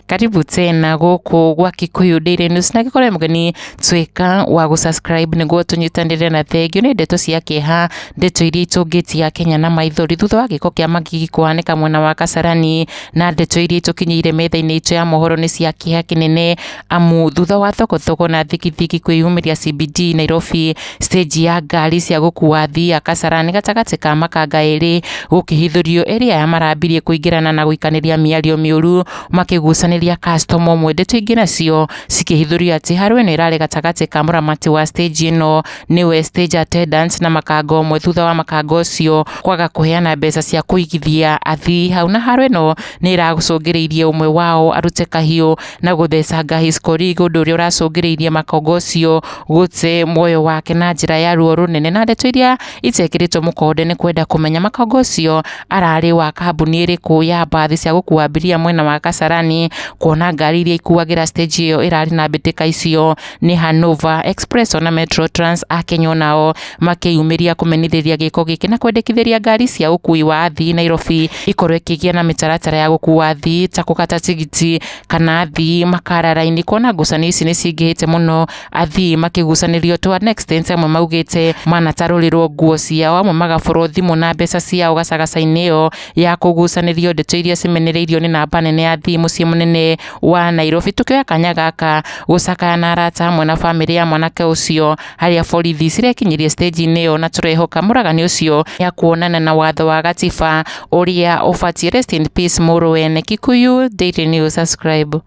Karibu tena guku gwa Kikuyu Daily News na gikore mugeni twika wa gusubscribe niguo tunyitanire na thengio ni ndeto cia kieha ndeto iria itungitia Kenya na maithori thutha wa giko kia Magigi kuhaneka mwena wa Kasarani na ndeto iria itukinyiire metha-ini itu ya mohoro ni cia kieha kinene amu thutha wa thoko na thigithigi kwiyumiria CBD Nairobi stage ya ngari cia gukua athii ya Kasarani gatagati ka makanga eri gukihithurio area ya marambirie kuingirana na guikaniria miario miuru makigucania customer mwe ndeto ingi nacio cikihithurio ati harwe ni irare gatagati ka muramati wa stage ino niwe stage attendant na makanga mwe thutha wa makanga ucio kwaga kuheana mbeca cia kuigithia athii hau na harwe no ni iracungiriirie umwe wao arute kahiu na guthecanga his colleague undu uria uracungiriirie makanga ucio gute moyo wake na njira ya ruo runene na ndeto iria itekiritwo mukonde ni kwenda kumenya makanga ucio arari wa kambuni iriku ya mbathi cia gukua abiria mwena wa Kasarani kuona ngari iria ikuagira stage iyo irari na mbitika icio ni Hanover Express na Metro Trans Akenya nao makiyumiria kumenithĩria giko giki na kwendekithĩria ngari cia ukui wa athii Nairobi ikorwo ikigia na mitaratara ya gukua athii ta kukata tigiti kana athii makarara-ini kuona ngucanio ici ni cingihite muno athii makigucanirio to an extent amwe maugite manatarurirwo nguo ciao amwe magaburwo thimu na mbeca ciao gacagaca-ini iyo ya kugucanirio ndeto iria cimenereirio ni namba nene ya athii muciĩ munene wa Nairobi tukioya kanya gaka gucakaya na arata hamwe na family ya mwanake ucio haria borithi cirekinyirie stage-ini iyo na turehoka muragani ucio ya kuonana na watho wa gatiba uria ubatie. Rest in peace Muruene. Kikuyu Daily News, subscribe.